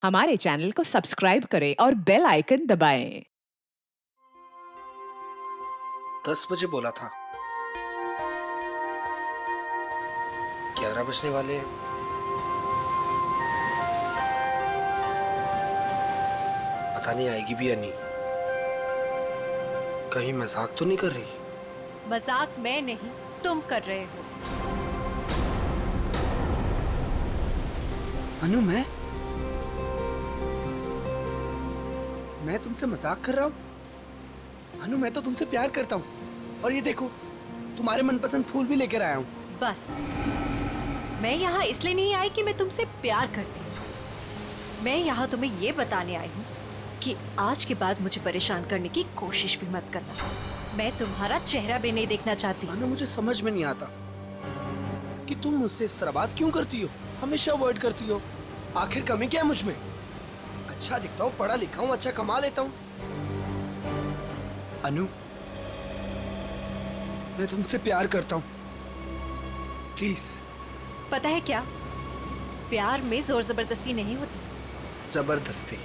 हमारे चैनल को सब्सक्राइब करें और बेल आइकन दबाएं। 10 बजे बोला था, 11 बजने वाले हैं। पता नहीं आएगी भी या नहीं। कहीं मजाक तो नहीं कर रही? मजाक मैं नहीं, तुम कर रहे हो। अनु, मैं तुमसे मजाक कर रहा हूँ। अनु, मैं तो तुमसे प्यार करता हूँ। और ये देखो, तुम्हारे मनपसंद फूल भी लेकर आया हूँ। बस, मैं यहाँ इसलिए नहीं आई कि मैं तुमसे प्यार करती हूँ। मैं यहाँ तुम्हें ये बताने आई हूँ कि आज के बाद मुझे परेशान करने की कोशिश भी मत करना। मैं तुम्हारा चेहरा भी नहीं देखना चाहती। अनु, मुझे समझ में नहीं आता कि तुम मुझसे इस तरह बात क्यों करती हो, हमेशा अवॉइड करती हो। आखिर कमी क्या है मुझ में? अच्छा दिखता हूँ, पढ़ा लिखा हूँ, अच्छा कमा लेता हूँ। अनु, मैं तुमसे प्यार करता हूँ, प्लीज। पता है क्या, प्यार में जोर जबरदस्ती नहीं होती। जबरदस्ती?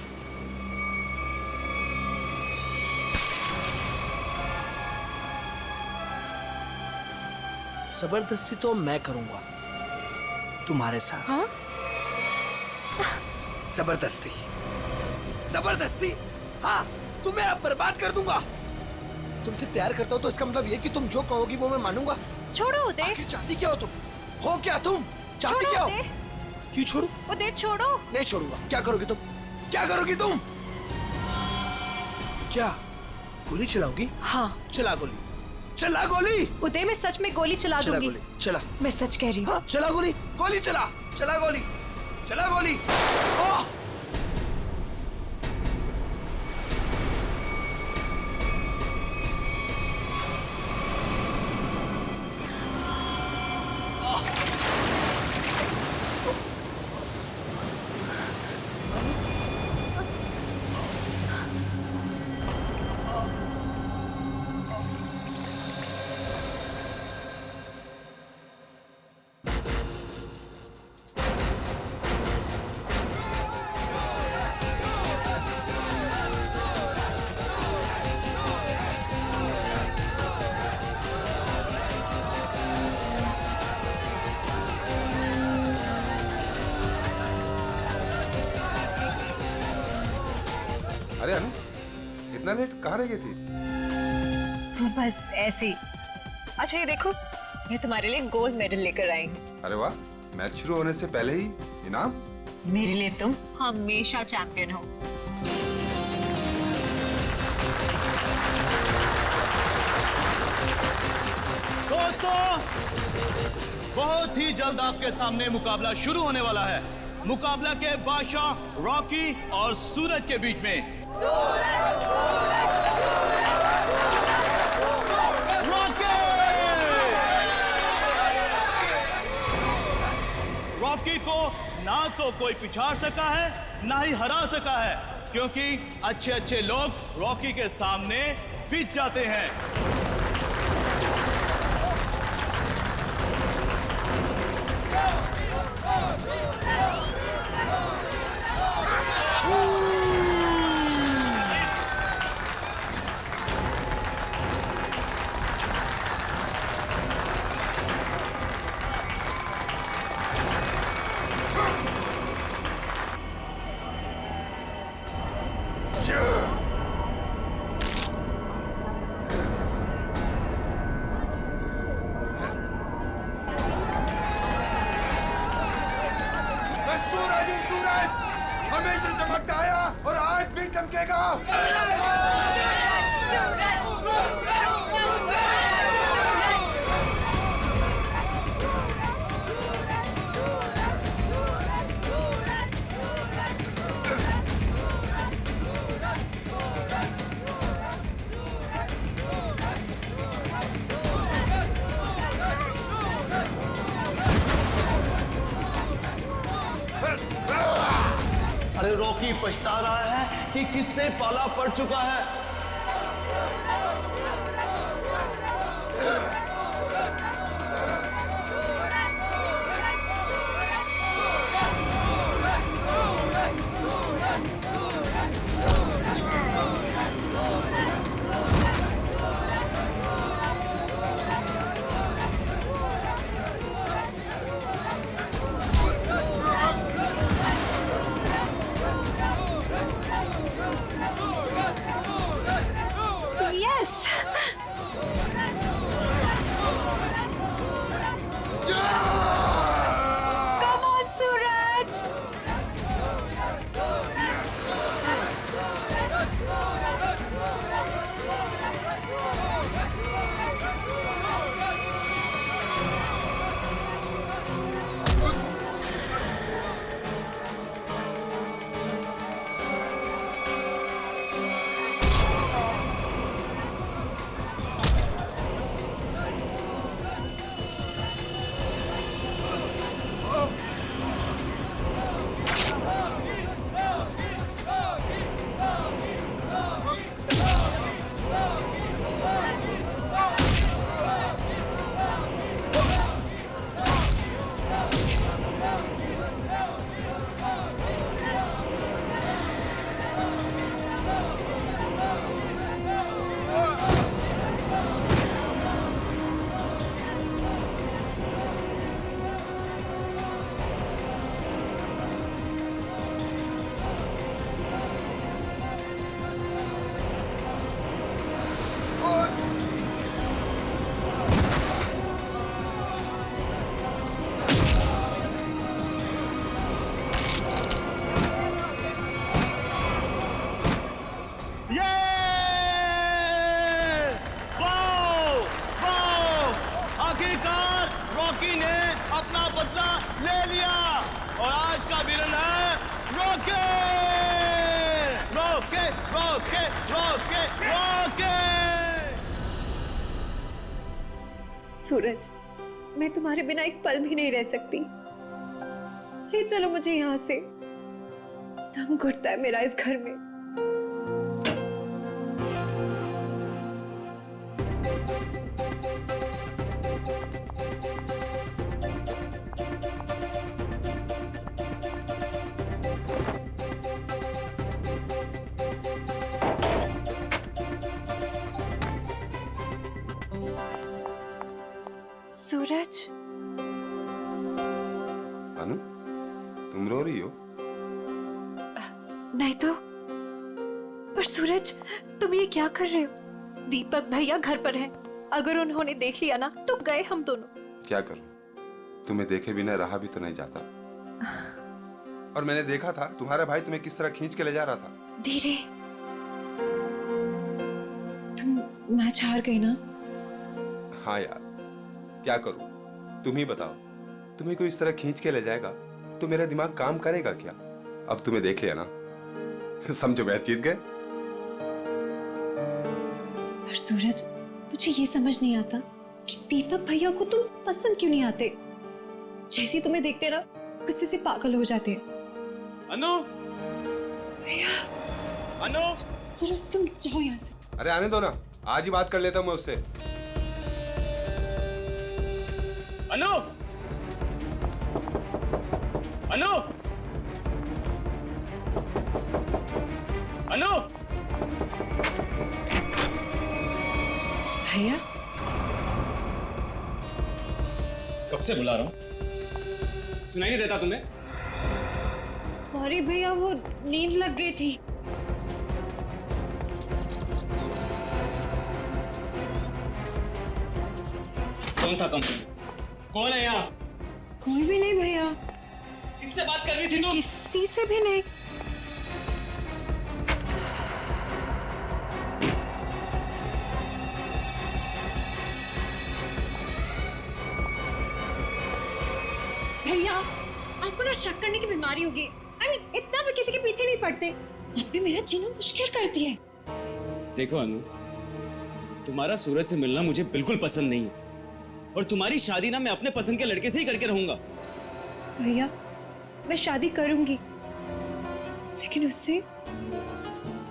जबरदस्ती तो मैं करूंगा तुम्हारे साथ। हाँ? जबरदस्ती, जबरदस्ती, हाँ, तुम्हें अब बर्बाद कर दूंगा। तुमसे प्यार करता हूँ तो इसका मतलब ये कि तुम जो कहोगी वो मैं मानूंगा। छोड़ो उदय। आखिर चाहती क्या हो तुम? हो क्या तुम? चाहती क्या हो? क्यों छोड़ू? उदय छोड़ो। नहीं छोड़ूंगा। क्या करोगी तुम? क्या करोगी तुम? क्या गोली चलाओगी? हाँ। चला गोली, चला गोली। उदय, मैं सच में गोली चला चला दूंगी। गोली, चला। मैं सच कह रही हूँ। हाँ, चला गोली, गोली चला, चला गोली, चला गोली। ओह! अरे अनु, इतना लेट कहाँ रह गई थी? बस ऐसे ही। अच्छा ये देखो, मैं तुम्हारे लिए गोल्ड मेडल लेकर आई हूँ। अरे वाह, मैच शुरू होने से पहले ही इनाम? मेरे लिए तुम हमेशा चैंपियन हो। दोस्तों, बहुत ही जल्द आपके सामने मुकाबला शुरू होने वाला है। मुकाबला के बादशाह रॉकी और सूरज के बीच में। रॉकी को ना तो कोई पिछाड़ सका है, ना ही हरा सका है, क्योंकि अच्छे अच्छे लोग रॉकी के सामने पिट जाते हैं। मैं सूरज ही सूरज, हमेशा चमकता आया और आज भी चमकेगा। अरे रॉकी पछता रहा है कि किससे पाला पड़ चुका है। रॉके रॉके। सूरज, मैं तुम्हारे बिना एक पल भी नहीं रह सकती। ले चलो मुझे यहाँ से, दम घुटता है मेरा इस घर में। सूरज, अनु, तुम रो रही हो? नहीं तो। पर सूरज, तुम ये क्या कर रहे हो? दीपक भैया घर पर हैं। अगर उन्होंने देख लिया ना तो गए हम दोनों। क्या करूं? तुम्हें देखे बिना रहा भी तो नहीं जाता। और मैंने देखा था तुम्हारा भाई तुम्हें किस तरह खींच के ले जा रहा था। धीरे। तुम मैच हार गई ना? हाँ यार, क्या करूं? तुम ही बताओ, तुम्हें कोई इस तरह खींच के ले जाएगा तो मेरा दिमाग काम करेगा क्या? अब तुम्हें देख लिया ना, समझो मैच जीत गए। पर सूरज, मुझे ये समझ नहीं आता कि दीपक भैया को तुम पसंद क्यों नहीं आते। जैसे ही तुम्हें देखते ना, गुस्से से पागल हो जाते हैं। अनु, भैया, अनु, सूरज तुम जाओ यहाँ से। अरे आने दो ना, आज ही बात कर लेता हूं मैं उससे। अनु, अनु, अनु। भैया, कब से बुला रहा हूं, सुनाई नहीं देता तुम्हें? सॉरी भैया, वो नींद लग गई थी। कौन था कंपनी? कौन है यहाँ? कोई भी नहीं भैया। किससे बात कर रही थी तुम? किसी से भी नहीं। भैया, आपको ना शक करने की बीमारी होगी। इतना भी किसी के पीछे नहीं पड़ते। आपने मेरा जीना मुश्किल कर दिया है। देखो अनु, तुम्हारा सूरज से मिलना मुझे बिल्कुल पसंद नहीं है, और तुम्हारी शादी ना मैं अपने पसंद के लड़के से ही करके रहूंगा। भैया, मैं शादी करूंगी, लेकिन उससे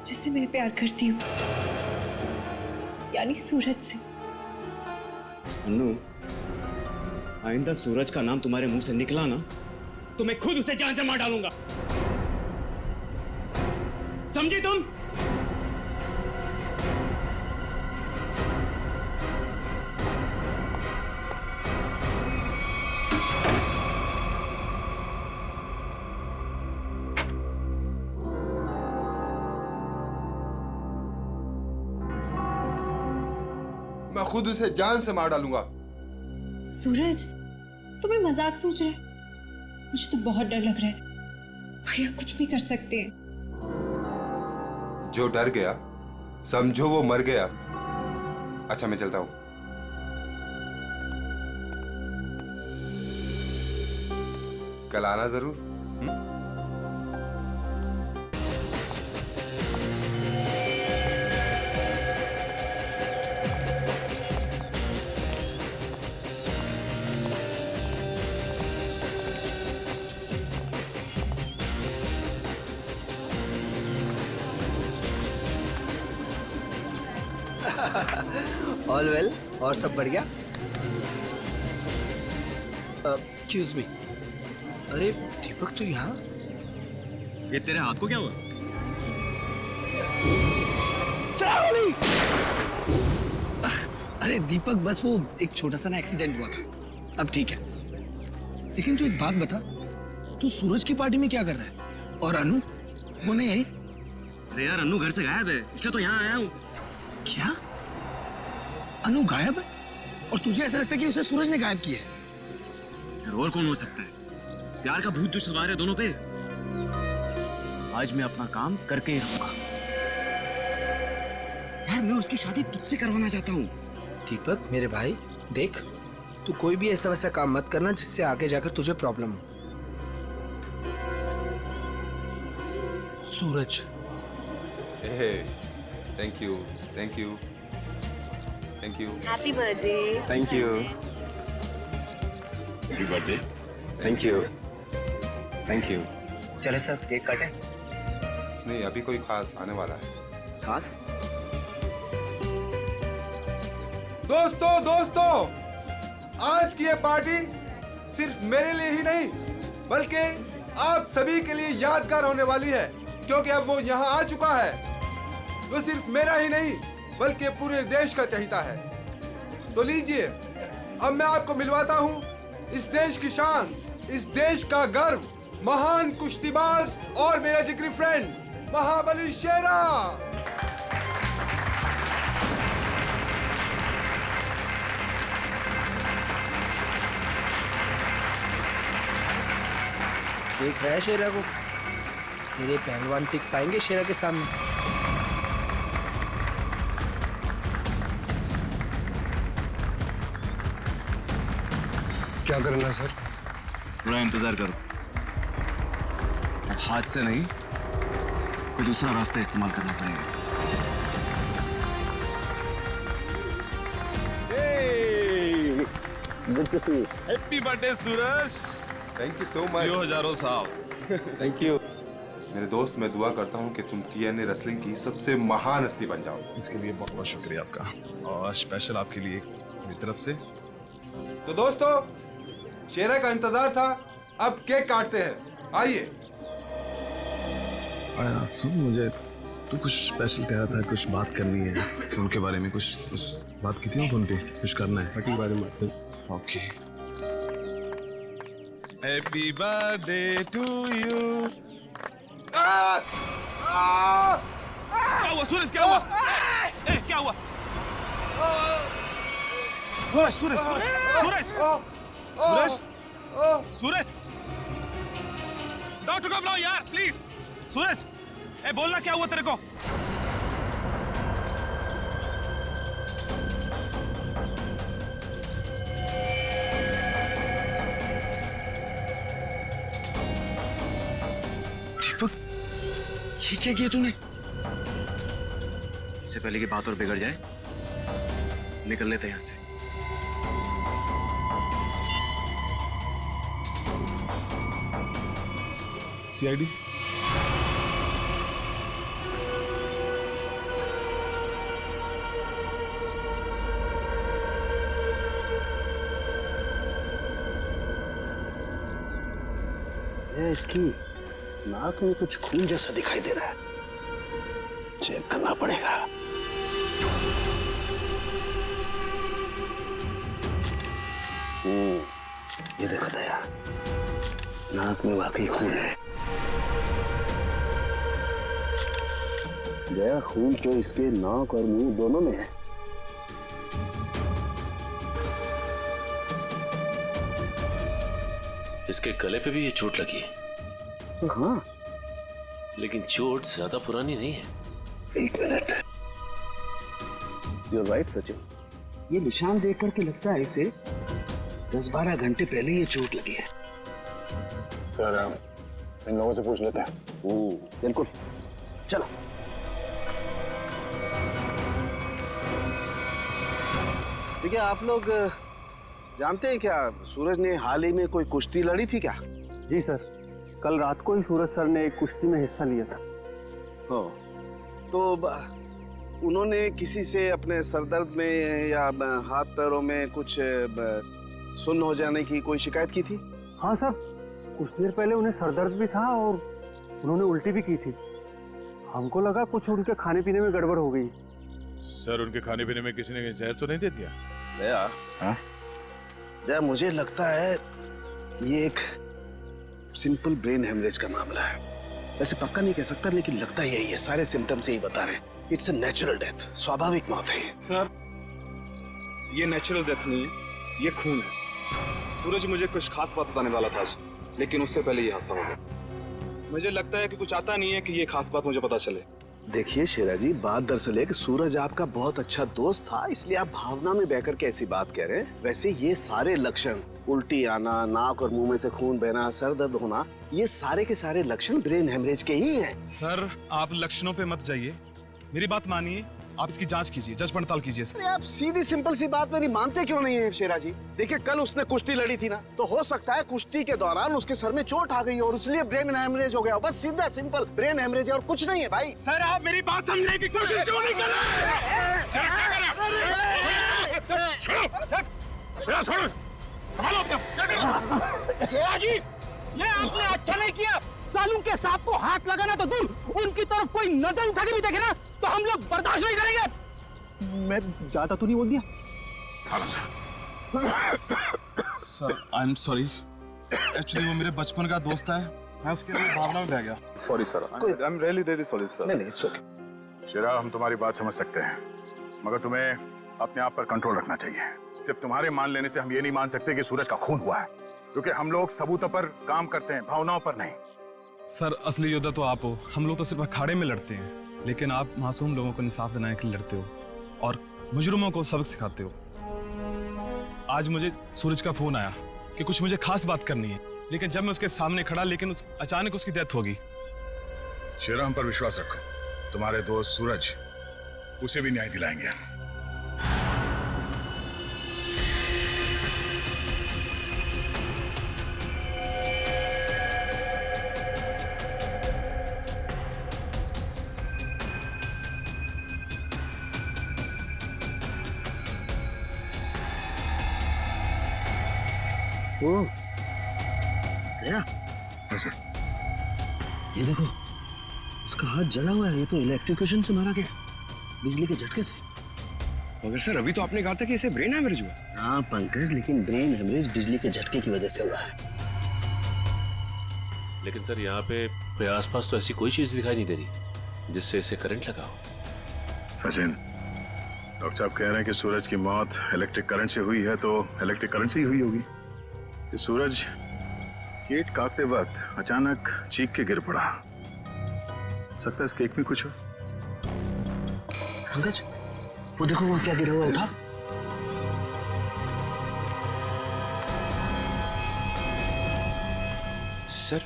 जिससे मैं प्यार करती हूँ, यानी सूरज से। अनु, आइंदा सूरज का नाम तुम्हारे मुंह से निकला ना तो मैं खुद उसे जान से मार डालूंगा। समझी तुम? मैं खुद उसे जान से मार डालूंगा। सूरज, तुम्हें मजाक सोच रहे? मुझे तो बहुत डर लग रहा है। भैया कुछ भी कर सकते हैं। जो डर गया समझो वो मर गया। अच्छा मैं चलता हूं। कल आना जरूर। ऑल वेल, और सब बढ़िया? एक्सक्यूज मी, अरे दीपक तू यहाँ? ये तेरे हाथ को क्या हुआ? अरे दीपक, बस वो एक छोटा सा ना एक्सीडेंट हुआ था, अब ठीक है। लेकिन तू एक बात बता, तू सूरज की पार्टी में क्या कर रहा है? और अनु वो नहीं आई? अरे यार, अनु घर से गायब है, इसलिए तो यहाँ आया हूँ। क्या? अनु गायब है? और तुझे ऐसा लगता है कि उसे सूरज ने गायब किया है? यार और कौन हो सकता है? प्यार का भूत जो सवार है दोनों पे। आज मैं अपना काम करके ही रहूंगा। यार मैं उसकी शादी तुझसे करवाना चाहता हूँ। दीपक मेरे भाई, देख तू कोई भी ऐसा वैसा काम मत करना जिससे आगे जाकर तुझे प्रॉब्लम हो। Suraj, thank you, thank you, thank you, happy birthday. Thank you, happy birthday. Thank you, thank you. चले सर केक काटे। नहीं अभी कोई खास आने वाला है। खास? दोस्तों आज की ये पार्टी सिर्फ मेरे लिए ही नहीं बल्कि आप सभी के लिए यादगार होने वाली है, क्योंकि अब वो यहाँ आ चुका है। वो सिर्फ मेरा ही नहीं बल्कि पूरे देश का चहेता है। तो लीजिए अब मैं आपको मिलवाता हूँ इस देश की शान, इस देश का गर्व, महान कुश्तीबाज और मेरा जिगरी फ्रेंड महाबली शेरा। देख रहा है शेरा को? मेरे पहलवान टिक पाएंगे शेरा के सामने? क्या करना है सर? थोड़ा इंतजार करो। अब हाथ से नहीं, कोई दूसरा रास्ता इस्तेमाल करना पड़ेगा। Happy birthday Suraj. Thank you so much. जियो हजारों साल। थैंक यू मेरे दोस्त। मैं दुआ करता हूँ कि तुम TNA रेसलिंग की सबसे महान हस्ती बन जाओ। इसके लिए बहुत बहुत शुक्रिया आपका, और स्पेशल आपके लिए मेरी तरफ से। तो दोस्तों शेरा का इंतजार था, अब केक काटते हैं। आइए। आया सुन, मुझे तू कुछ स्पेशल कह रहा था, कुछ बात करनी है फोन के बारे में। कुछ बात की थी ना फोन पे, कुछ करना है पार्टी के बारे में। Okay. Happy birthday to you. क्या हुआ सूरज? क्या हुआ? क्या हुआ? सूरज सूरज सूरज सूरज सूरज, डॉक्टर को बुलाओ यार प्लीज। सूरज, बोलना क्या हुआ तेरे को? दीपक, ये क्या किया तूने? इससे पहले की बात और बिगड़ जाए, निकल लेते हैं यहाँ से। CID? ये इसकी नाक में कुछ खून जैसा दिखाई दे रहा है, चेक करना पड़ेगा। ये देखो दया, नाक में वाकई खून है। दया, खून तो इसके नाक और मुंह दोनों में है। इसके गले पे भी ये चोट लगी है। हाँ, लेकिन चोट ज्यादा पुरानी नहीं है। एक मिनट। You're right, Sachin. ये निशान देख करके लगता है इसे 10-12 घंटे पहले ये चोट लगी है। सर, इन लोगों से पूछ लेते हैं। बिल्कुल, चलो। देखिए, आप लोग जानते हैं क्या, सूरज ने हाल ही में कोई कुश्ती लड़ी थी क्या? जी सर, कल रात को ही सूरज सर ने एक कुश्ती में हिस्सा लिया था। हो, तो उन्होंने किसी से अपने सरदर्द में या हाथ पैरों में कुछ सुन्न हो जाने की कोई शिकायत की थी? हाँ सर, कुछ देर पहले उन्हें सरदर्द भी था और उन्होंने उल्टी भी की थी। हमको लगा कुछ उनके खाने पीने में गड़बड़ हो गई। सर, उनके खाने पीने में किसी ने जहर तो नहीं दे दिया? दया, हाँ? दया, मुझे लगता है ये एक सिंपल ब्रेन हेमरेज का मामला है। वैसे पक्का नहीं कह सकता, लेकिन लगता यही है। सारे सिम्टम्स यही बता रहे हैं। इट्स अ नेचुरल डेथ, स्वाभाविक मौत है। सर, ये नेचुरल डेथ नहीं है, ये खून है। सूरज मुझे कुछ खास बात बताने वाला था आज, लेकिन उससे पहले ये हादसा हो गया। मुझे लगता है कि कुछ आता नहीं है कि ये खास बात मुझे पता चले। देखिए शेरा जी, बात दरअसल है कि सूरज आपका बहुत अच्छा दोस्त था, इसलिए आप भावना में बहकर के ऐसी बात कह रहे हैं। वैसे ये सारे लक्षण, उल्टी आना, नाक और मुंह में से खून बहना, सर दर्द होना, ये सारे के सारे लक्षण ब्रेन हेमरेज के ही हैं। सर, आप लक्षणों पे मत जाइए, मेरी बात मानिए, आप इसकी जांच कीजिए, जज पड़ताल कीजिए। अरे आप सीधी सिंपल सी बात मेरी मानते क्यों नहीं है शेरा जी? देखिए कल उसने कुश्ती लड़ी थी ना, तो हो सकता है कुश्ती के दौरान उसके सर में चोट आ गई और इसलिए ब्रेन हेमरेज हो गया। बस सीधा सिंपल ब्रेन हेमरेज है और कुछ नहीं है भाई। सर आप मेरी बात समझने की कोशिश क्यों नहीं कर रहे? शेरा जी, ये आपने अच्छा नहीं किया। सालू के सांप को हाथ लगाना तो दूर, उनकी तरफ कोई नजर उठा के भी देखे ना तो हम लोग बर्दाश्त नहीं करेंगे। मैं ज्यादा तो नहीं बोल दिया? Sir I am sorry, actually वो मेरे बचपन का दोस्त है, मैं उसके लिए भावना में बह गया। Sorry sir, I am really sorry sir. नहीं इट्स ओके। शेरा, हम तुम्हारी बात समझ सकते हैं, मगर तुम्हें अपने आप पर कंट्रोल रखना चाहिए। सिर्फ तुम्हारे मान लेने से हम ये नहीं मान सकते कि सूरज का खून हुआ है, क्योंकि हम लोग सबूतों पर काम करते हैं, भावनाओं पर नहीं। सर असली योद्धा तो आप हो, हम लोग तो सिर्फ अखाड़े में लड़ते हैं, लेकिन आप मासूम लोगों को इंसाफ दिलाने के लिए लड़ते हो और मुजरिमों को सबक सिखाते हो। आज मुझे सूरज का फोन आया कि कुछ मुझे खास बात करनी है, लेकिन जब मैं उसके सामने खड़ा, लेकिन अचानक उसकी डेथ होगी। शेरा, हम पर विश्वास रखो, तुम्हारे दोस्त सूरज, उसे भी न्याय दिलाएंगे। वो गया? ये देखो, इसका हाथ जला हुआ है। ये तो इलेक्ट्रिक्यूशन से मारा गया, बिजली के झटके से। मगर सर अभी तो आपने कहा था कि इसे ब्रेन हैमरेज हुआ। हाँ पंकज, लेकिन ब्रेन हेमरेज बिजली के झटके की वजह से हुआ है। लेकिन सर यहाँ पे आसपास तो ऐसी कोई चीज दिखाई नहीं दे रही जिससे इसे करंट लगा हो। सचिन, डॉक्टर साहब कह रहे हैं कि सूरज की मौत इलेक्ट्रिक करंट से हुई है, तो इलेक्ट्रिक करंट से ही हुई होगी। कि सूरज केक काटते वक्त अचानक चीख के गिर पड़ा। सकता है इस केक में कुछ हो। पंकज, वो देखो वो क्या गिरा हुआ, उठा। सर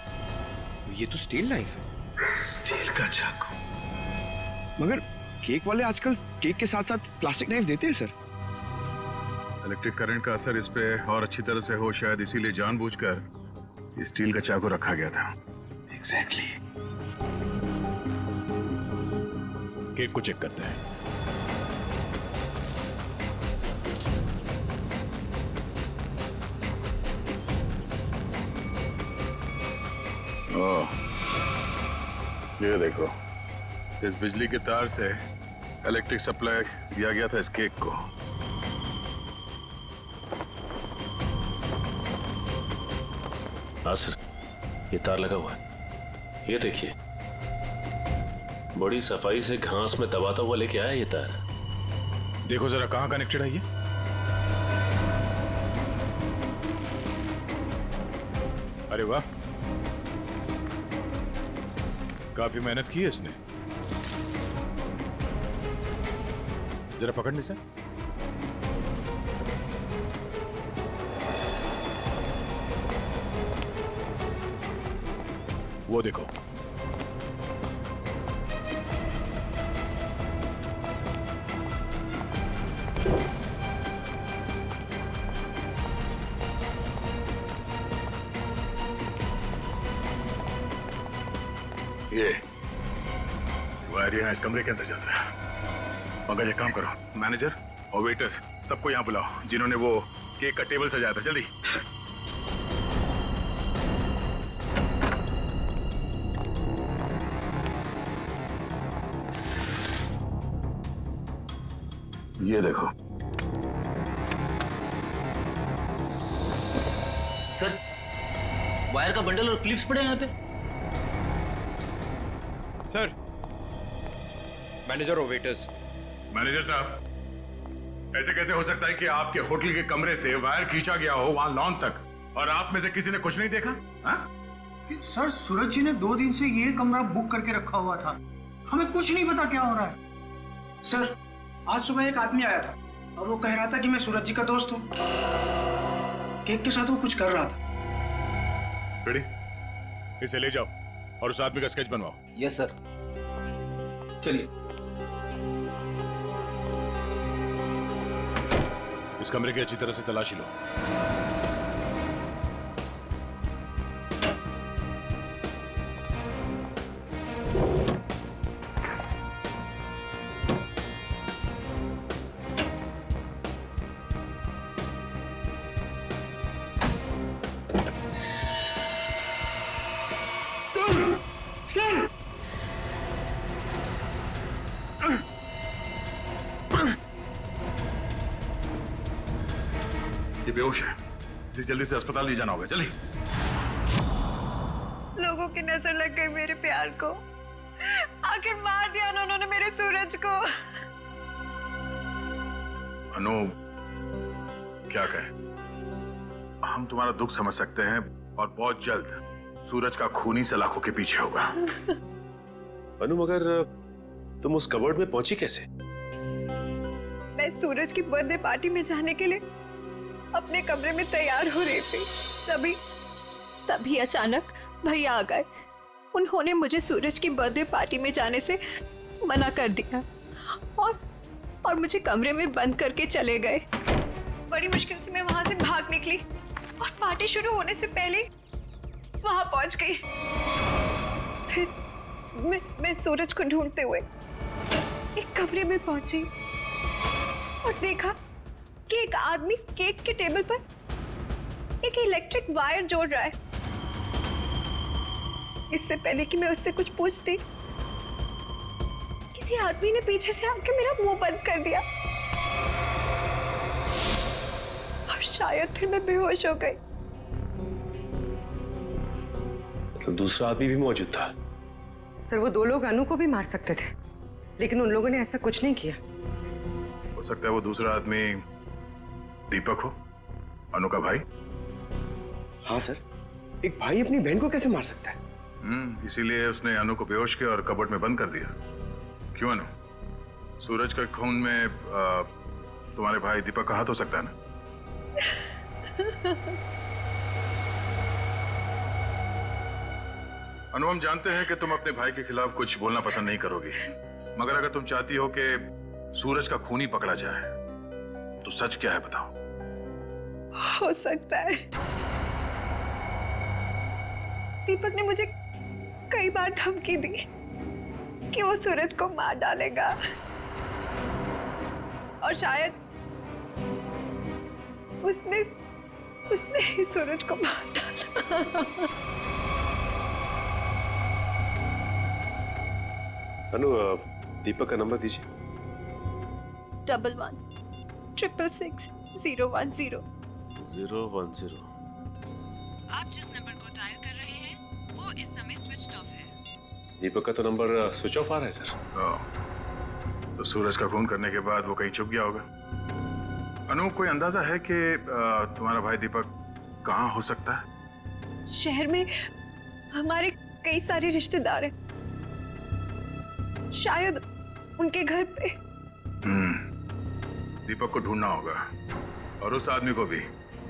ये तो स्टील नाइफ है। स्टील का चाकू। मगर केक वाले आजकल केक के साथ साथ प्लास्टिक नाइफ देते हैं सर। इलेक्ट्रिक करंट का असर इस पे और अच्छी तरह से हो, शायद इसीलिए जानबूझकर स्टील का चाकू रखा गया था। एग्जैक्टली। केक को चेक करते हैं। ओह, ये देखो, इस बिजली के तार से इलेक्ट्रिक सप्लाई दिया गया था इस केक को। हाँ सर, ये तार लगा हुआ है, ये देखिए, बड़ी सफाई से घास में दबाता हुआ लेके आया ये तार। देखो जरा कहाँ कनेक्टेड है ये। अरे वाह, काफी मेहनत की है इसने। जरा पकड़ने से। वो देखो, ये वायर यहाँ इस कमरे के अंदर जाता है। पंकज एक काम करो, मैनेजर और वेटर सबको यहाँ बुलाओ जिन्होंने वो केक का टेबल सजाया था, जल्दी। ये देखो सर, वायर का बंडल और क्लिप्स पड़े हैं यहाँ पे। सर, मैनेजर और वेटर्स। मैनेजर साहब, ऐसे कैसे हो सकता है कि आपके होटल के कमरे से वायर खींचा गया हो वहां लॉन तक, और आप में से किसी ने कुछ नहीं देखा? हा? सर, सूरज जी ने 2 दिन से ये कमरा बुक करके रखा हुआ था, हमें कुछ नहीं पता क्या हो रहा है। सर, आज सुबह एक आदमी आया था और वो कह रहा था कि मैं सूरज जी का दोस्त हूँ। केक के साथ वो कुछ कर रहा था। रेडी, इसे ले जाओ और उस आदमी का स्केच बनवाओ। Yes sir. चलिए। इस कमरे की अच्छी तरह से तलाशी लो। ये बेहोश है, इसे जल्दी से अस्पताल ले जाना होगा। जल्दी। लोगों की नजर लग गई मेरे प्यार को। आखिर मार दिया ना उन्होंने मेरे सूरज को। अनु, क्या कहें, हम तुम्हारा दुख समझ सकते हैं और बहुत जल्द सूरज का खूनी सलाखों के पीछे होगा। अनु, मगर तुम उस कबर्ड में पहुंची कैसे? मैं सूरज की बर्थडे पार्टी में जाने के लिए अपने कमरे में तैयार हो रही थी, तभी अचानक भैया आ गए। उन्होंने मुझे सूरज की बर्थडे पार्टी में जाने से मना कर दिया और मुझे कमरे में बंद करके चले गए। बड़ी मुश्किल से मैं वहां से भाग निकली और पार्टी शुरू होने से पहले वहां पहुंच गई। फिर मैं सूरज को ढूंढते हुए एक कमरे में पहुंची और देखा कि एक आदमी केक के टेबल पर एक इलेक्ट्रिक वायर जोड़ रहा है। इससे पहले कि मैं उससे कुछ पूछती, किसी आदमी ने पीछे से आके मेरा मुंह बंद कर दिया और शायद फिर मैं बेहोश हो गई। मतलब दूसरा आदमी भी मौजूद था? सर, वो दो लोग अनु को भी मार सकते थे, लेकिन उन लोगों ने ऐसा कुछ नहीं किया। हो सकता है वो दूसरा आदमी दीपक हो, अनु का भाई। हाँ सर, एक भाई अपनी बहन को कैसे मार सकता है? इसीलिए उसने अनु को बेहोश किया और कबर्ड में बंद कर दिया। क्यों अनु, सूरज के खून में तुम्हारे भाई दीपक का हाथ हो सकता है ना? अनु, हम जानते हैं कि तुम अपने भाई के खिलाफ कुछ बोलना पसंद नहीं करोगी, मगर अगर तुम चाहती हो कि सूरज का खूनी पकड़ा जाए तो सच क्या है बताओ। हो सकता है दीपक ने मुझे कई बार धमकी दी कि वो सूरज को मार डालेगा और शायद उसने ही सूरज को मार डाला। अनु, दीपक का नंबर दीजिए। 111666 010। आप जिस नंबर को डायल कर रहे हैं वो इस समय स्विच ऑफ है। दीपक का तो नंबर स्विच ऑफ आ रहा है सर। तो सूरज का खून करने के बाद वो कहीं छुप गया होगा। अनु, कोई अंदाजा है कि तुम्हारा भाई दीपक कहाँ हो सकता है? शहर में हमारे कई सारे रिश्तेदार हैं, शायद उनके घर पे। दीपक को ढूंढना होगा और उस आदमी को भी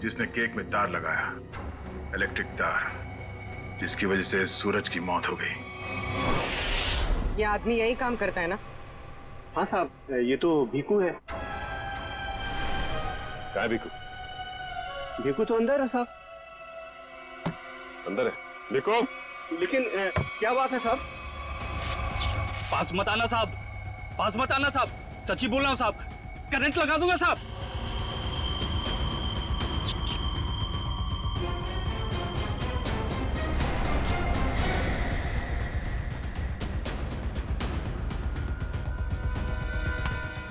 जिसने केक में तार लगाया, इलेक्ट्रिक तार, जिसकी वजह से सूरज की मौत हो गई। ये आदमी यही काम करता है ना? हाँ साहब, ये तो भीकू है। क्या है भीकू? भीकू तो अंदर है साहब। अंदर है भीकू? लेकिन क्या बात है साहब? पास मत आना साहब, पास मत आना साहब, सच्ची बोल रहा हूं साहब, करंट लगा दूंगा साहब।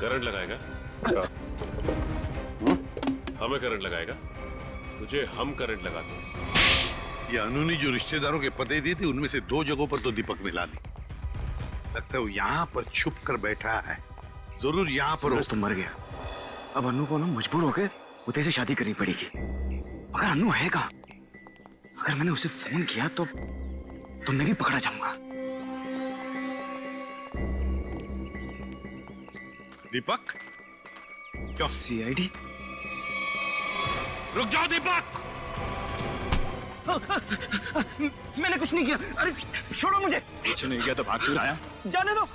करंट लगाएगा? हमें करंट लगाएगा? तुझे हम करंट लगाते हैं। ये अनु ने जो रिश्तेदारों के पते दिए थे उनमें से 2 जगहों पर तो दीपक मिला ली। लगता है वो यहाँ पर छुप कर बैठा है, जरूर यहाँ पर। सूरज तो मर गया, अब अनु को ना मजबूर होकर उदय से शादी करनी पड़ेगी। अगर अनु है कहाँ? अगर मैंने उसे फोन किया तो मैं भी पकड़ा जाऊंगा। दीपक? क्या? सीआईडी? रुक जाओ दीपक! मैंने कुछ नहीं किया, अरे छोड़ो मुझे। कुछ नहीं किया तो भाग क्यों आया? जाने दो।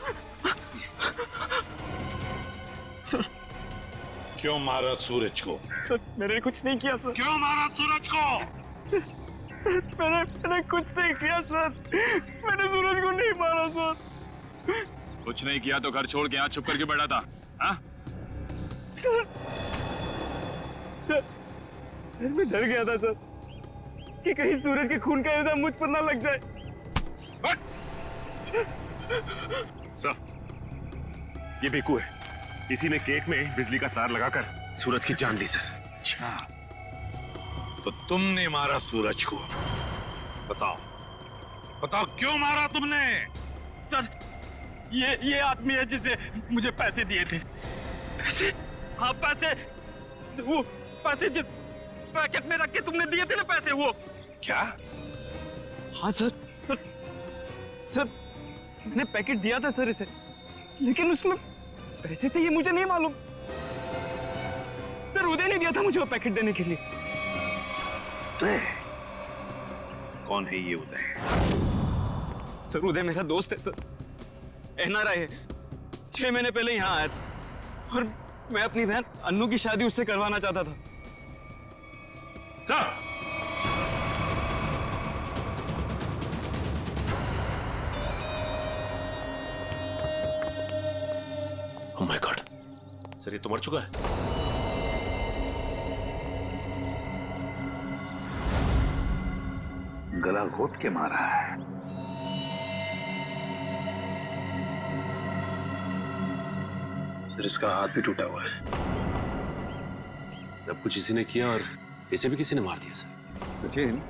क्यों मारा सूरज को? सर मैंने कुछ नहीं किया सर। क्यों मारा सूरज को? सर मैंने कुछ नहीं किया सर। मैंने सूरज को नहीं मारा सर। कुछ नहीं किया तो घर छोड़ के यहाँ छुप करके बैठा था, हाँ? सर मैं डर गया था सर कि कहीं सूरज के खून का इल्जाम मुझ पर ना लग जाए। सर, ये बेकू है। किसी ने केक में बिजली का तार लगाकर सूरज की जान ली सर। अच्छा, तो तुमने मारा सूरज को? बताओ क्यों मारा तुमने? सर ये आदमी है जिसने मुझे पैसे दिए थे। पैसे? हाँ पैसे, वो पैसे जिस पैकेट में रख के तुमने दिए थे ना पैसे, वो। क्या? हाँ सर मैंने पैकेट दिया था सर इसे, लेकिन उसमें पैसे थे ये मुझे नहीं मालूम। सर उदय ने दिया था मुझे वो पैकेट देने के लिए। कौन है ये उदय? सर उदय मेरा दोस्त है सर, एनआरआई है। 6 महीने पहले यहाँ आया था और मैं अपनी बहन अन्नू की शादी उससे करवाना चाहता था। Sir oh my God, sir ये तो मर चुका है। गला घोट के मारा है। सर इसका हाथ भी टूटा हुआ है। सब कुछ इसी ने किया और इसे भी किसी ने मार दिया सर। सचिन,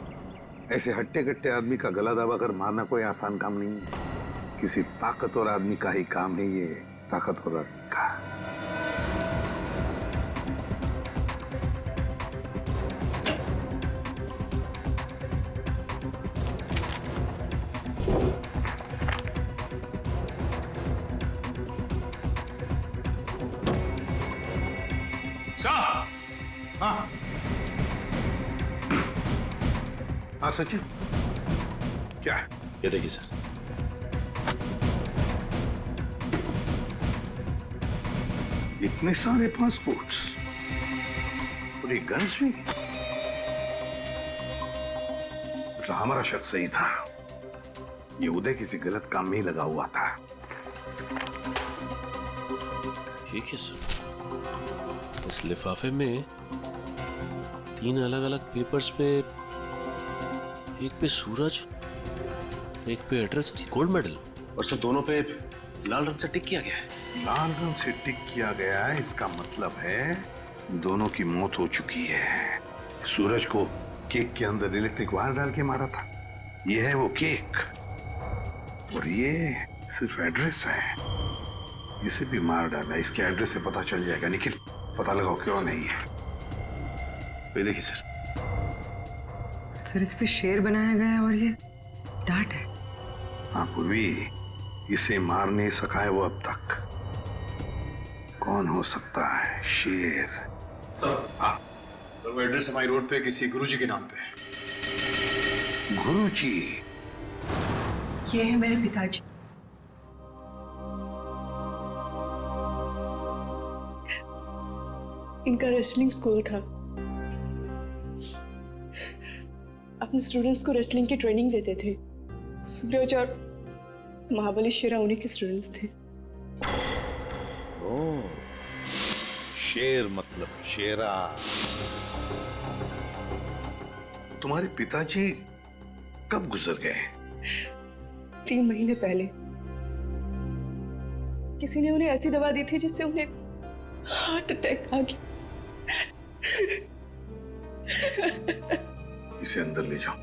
ऐसे हट्टे कट्टे आदमी का गला दबाकर मारना कोई आसान काम नहीं है। किसी ताकतवर आदमी का ही काम है ये, ताकतवर आदमी का। हाँ सचिन, क्या है? ये देखिए सर। इतने सारे पासपोर्ट्स और ये गन्स भी। तो हमारा शक सही था, ये उदय किसी गलत काम में ही लगा हुआ था। ठीक है सर, इस लिफाफे में 3 अलग-अलग पेपर्स पे, एक पे सूरज, एक पे एड्रेस और गोल्ड मेडल, और सर दोनों पे लाल रंग से टिक किया गया है। लाल रंग से टिक किया गया है, इसका मतलब है दोनों की मौत हो चुकी है। सूरज को केक के अंदर इलेक्ट्रिक वायर डाल के मारा था, ये है वो केक, और ये सिर्फ एड्रेस है, इसे भी मार डाला। इसके एड्रेस से पता चल जाएगा। निखिल, पता लगाओ क्यों नहीं है। ये देखिए सर। सर इस पे शेर बनाया गया है और ये डांट है। हाँ पूर्वी, इसे मार नहीं सका है वो अब तक। कौन हो सकता है? शेर। सर हाँ, तो वो एड्रेस हमारी रोड पे किसी गुरुजी के नाम पे। गुरुजी? ये है मेरे पिताजी। इनका रेसलिंग स्कूल था। अपने स्टूडेंट्स को रेसलिंग की ट्रेनिंग देते थे। सूरज और महाबली शेरा उन्हीं के स्टूडेंट्स थे। ओह, शेर मतलब शेरा। तुम्हारे पिताजी कब गुजर गए? 3 महीने पहले। किसी ने उन्हें ऐसी दवा दी थी जिससे उन्हें हार्ट अटैक आ गया। इसे अंदर ले जाओ।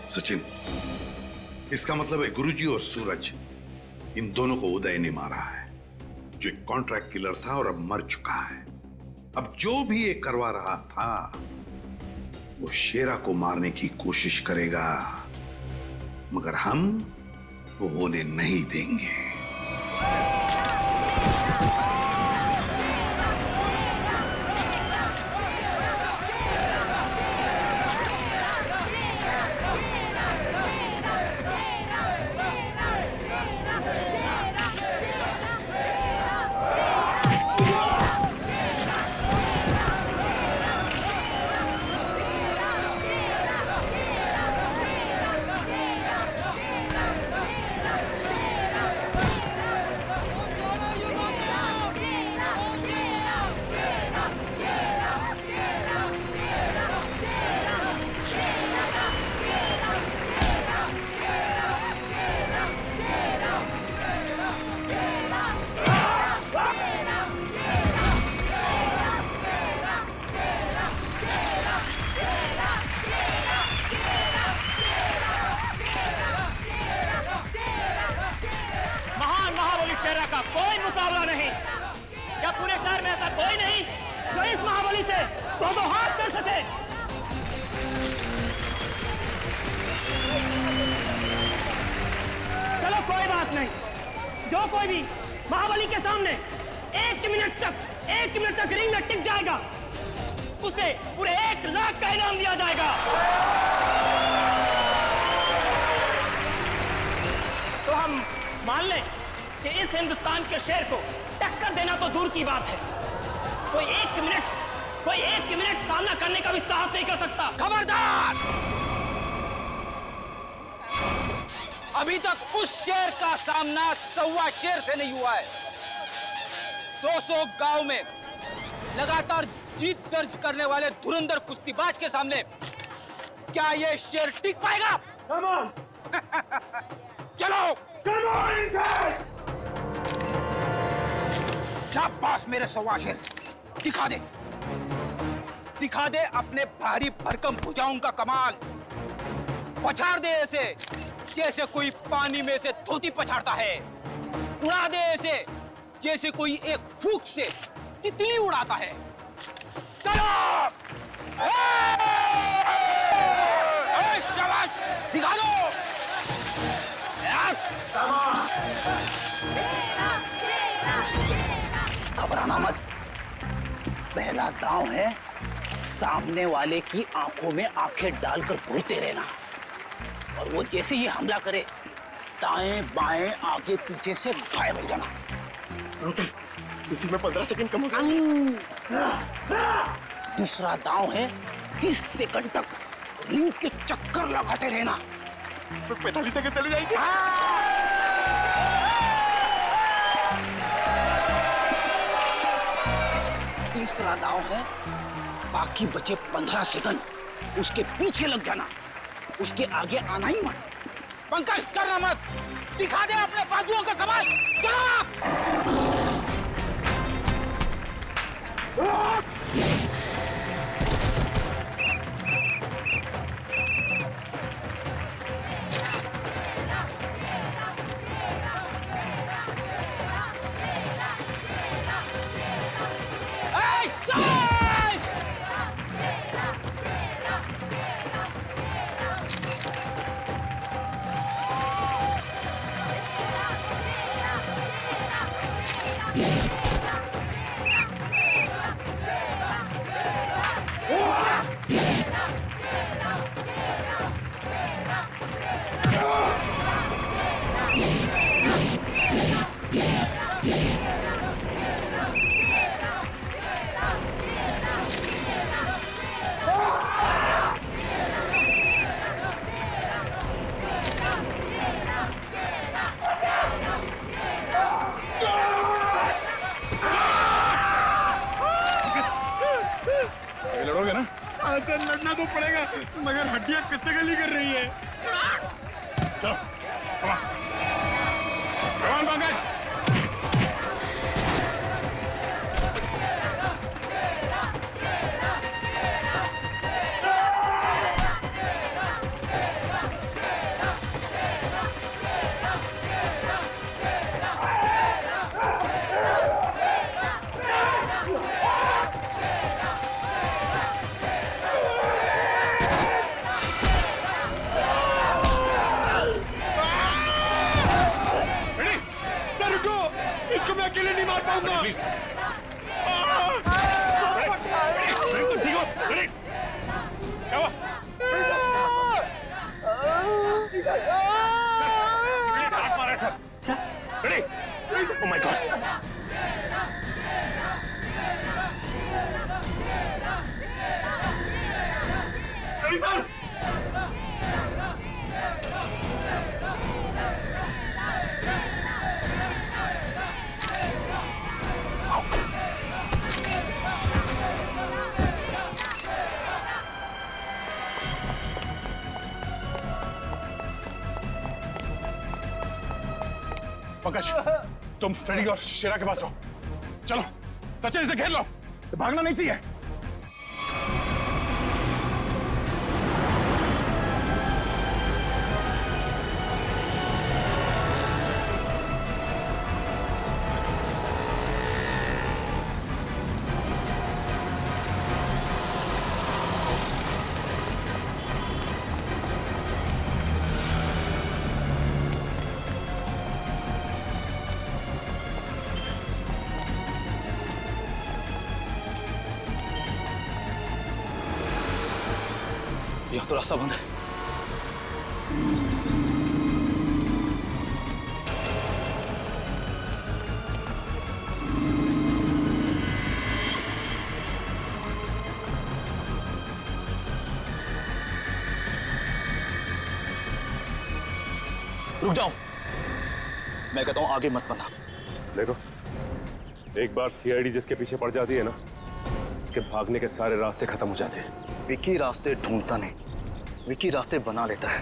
सचिन, इसका मतलब है गुरुजी और सूरज, इन दोनों को उदय ने मारा है, जो एक कॉन्ट्रैक्ट किलर था और अब मर चुका है। अब जो भी ये करवा रहा था वो शेरा को मारने की कोशिश करेगा, मगर हम वो होने नहीं देंगे। शेरा का कोई मुकाबला नहीं। क्या पूरे शहर में ऐसा कोई नहीं जो इस महाबली से दो हाथ कर सके? चलो कोई बात नहीं, जो कोई भी महाबली के सामने एक मिनट तक रिंग में टिक जाएगा उसे पूरे 1 लाख का इनाम दिया जाएगा। तो हम मान लें कि इस हिंदुस्तान के शेर को टक्कर देना तो दूर की बात है, कोई एक मिनट सामना करने का भी साहस नहीं कर सकता। खबरदार! अभी तक उस शेर का सामना 1.25 शेर से नहीं हुआ है। 200 गांव में लगातार जीत दर्ज करने वाले धुरंधर कुश्तीबाज के सामने क्या ये शेर टिक पाएगा? Come on! चलो! Come on, शाबाश मेरे 1.25 शेर, दिखा दे अपने भारी भरकम भुजाओं का कमाल। पछाड़ दे ऐसे जैसे कोई पानी में से धोती पछाड़ता है, उड़ा दे ऐसे जैसे कोई एक फूंक से तितली उड़ाता है। चलो! शाबाश, दिखा दो! घबराना मत, पहला दांव है सामने वाले की आंखों में आंखें डालकर घूरते रहना, और वो जैसे ही हमला करे दाएं बाएं आगे पीछे से गायब हो जाना। इसी में 15 सेकंड कम हो गए। दूसरा दांव है 30 सेकंड तक रिंग के चक्कर लगाते रहना। 45 सेकंड चली जाएगी। तीसरा दांव है बाकी बचे 15 सेकंड उसके पीछे लग जाना, उसके आगे आना ही मत। पंकज करना मत, दिखा दे अपने बाजुओं का कमाल। चलो! लड़ोगे ना? अच्छा, लड़ना तो पड़ेगा, मगर हड्डियां कितने गली कर रही है। चलो, कमान पंकज। इसको मैं अकेले नहीं मार पाऊंगा। प्लीज। ठीक हो? रेडी? क्या हुआ? इसलिए हाथ मारा था। Ready? Oh my God. Ready sir? Pankaj, तुम फ्रेडी और शेरा के पास रहो। चलो, सचिन इसे घेर लो, भागना नहीं चाहिए। तो रास्ता बंद है। रुक जाओ, मैं कहता हूं आगे मत बढ़ना। देखो, एक बार सीआईडी जिसके पीछे पड़ जाती है ना, उसके भागने के सारे रास्ते खत्म हो जाते हैं। विकी रास्ते ढूंढता नहीं, विकी रास्ते बना लेता है।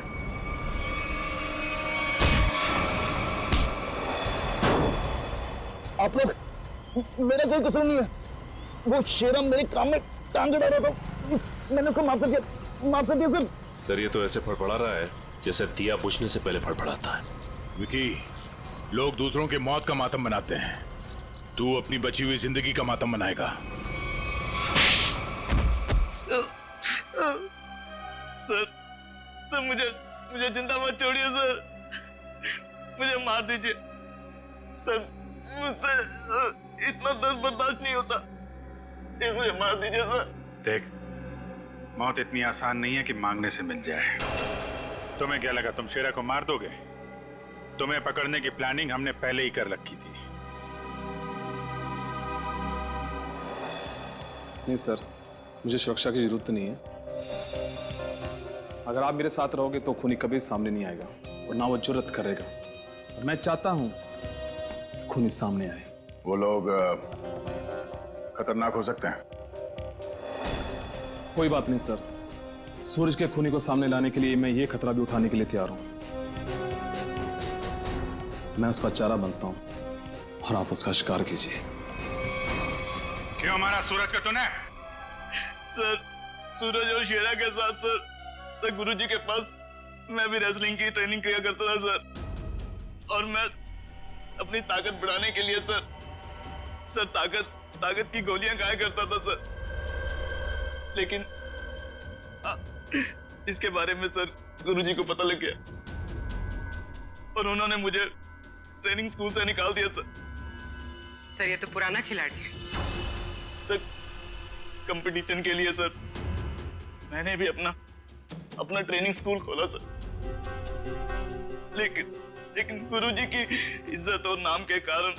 आप लोग, मेरा कोई कसूर नहीं है। वो शेरा मेरे काम में टांग अड़ा रहा था, मैंने उसको माफ कर दिया सर। सर, ये तो ऐसे फड़फड़ा रहा है जैसे दिया बुझने से पहले फड़फड़ाता है। विकी, लोग दूसरों की मौत का मातम मनाते हैं, तू अपनी बची हुई जिंदगी का मातम मनाएगा। सर मुझे जिंदा मत छोड़िए सर, मुझे मार दीजिए सर, मुझसे इतना दर्द बर्दाश्त नहीं होता, मुझे मार दीजिए सर। देख, मौत इतनी आसान नहीं है कि मांगने से मिल जाए। तुम्हें क्या लगा तुम शेरा को मार दोगे? तुम्हें पकड़ने की प्लानिंग हमने पहले ही कर रखी थी। नहीं सर, मुझे सुरक्षा की जरूरत नहीं है। अगर आप मेरे साथ रहोगे तो खूनी कभी सामने नहीं आएगा और ना वो जुर्रत करेगा। और मैं चाहता हूं कि खूनी सामने आए। वो लोग खतरनाक हो सकते हैं। कोई बात नहीं सर, सूरज के खूनी को सामने लाने के लिए मैं ये खतरा भी उठाने के लिए तैयार हूं। मैं उसका चारा बनता हूं और आप उसका शिकार कीजिए। क्यों मारा सूरज का तूने? सर, सूरज और शेरा के साथ सर गुरुजी के पास मैं भी रेसलिंग की ट्रेनिंग किया करता था सर, और मैं अपनी ताकत बढ़ाने के लिए सर ताकत की गोलियां खाया करता था सर। लेकिन इसके बारे में सर गुरुजी को पता लग गया और उन्होंने मुझे ट्रेनिंग स्कूल से निकाल दिया सर। ये तो पुराना खिलाड़ी है सर। कंपटीशन के लिए सर मैंने भी अपना ट्रेनिंग स्कूल खोला सर, लेकिन गुरुजी की इज्जत और नाम के कारण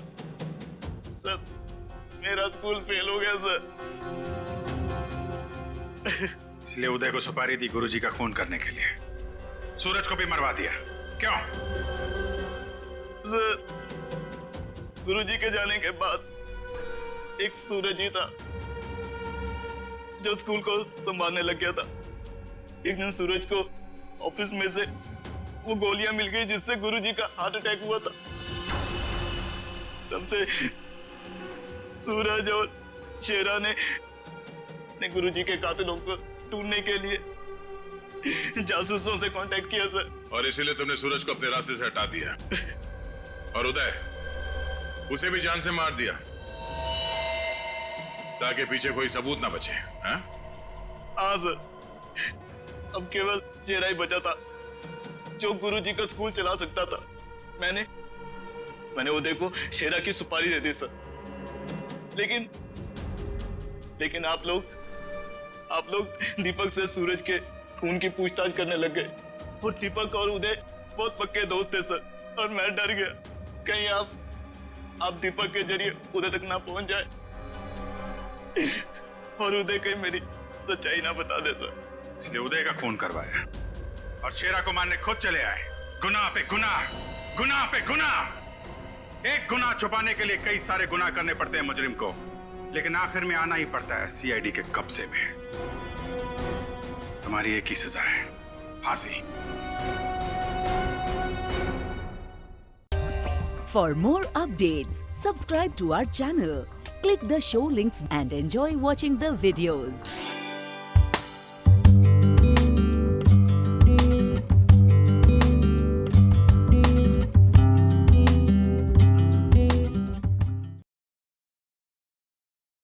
सर मेरा स्कूल फेल हो गया सर। इसलिए उदय को सुपारी दी गुरुजी का खून करने के लिए, सूरज को भी मरवा दिया। क्यों? सर, गुरुजी के जाने के बाद एक सूरज ही था जो स्कूल को संभालने लग गया था। एक दिन सूरज को ऑफिस में से वो गोलियां मिल गई जिससे गुरुजी का हार्ट अटैक हुआ था। तब से सूरज और शेरा ने गुरुजी के कातिलों को ढूंढने के लिए जासूसों से कांटेक्ट किया सर। और इसीलिए तुमने सूरज को अपने रास्ते से हटा दिया और उदय उसे भी जान से मार दिया ताकि पीछे कोई सबूत ना बचे। हाँ सर, अब केवल शेरा ही बचा था जो गुरुजी का स्कूल चला सकता था। मैंने उदय को शेरा की सुपारी दे दी सर, लेकिन आप लोग दीपक से सूरज के खून की पूछताछ करने लग गए और दीपक और उदय बहुत पक्के दोस्त थे सर, और मैं डर गया कहीं आप दीपक के जरिए उदय तक ना पहुंच जाए और उदय कहीं मेरी सच्चाई ना बता दे सर। इसलिए उदय का खून करवाया और शेरा को मारने खुद चले आए। गुनाह पे गुनाह, गुनाह पे गुनाह। एक गुनाह छुपाने के लिए कई सारे गुनाह करने पड़ते हैं मुजरिम को, लेकिन आखिर में आना ही पड़ता है सीआईडी के कब्जे में। तुम्हारी एक ही सजा है, फांसी। For more updates, subscribe to our channel, click the show links and enjoy watching the videos.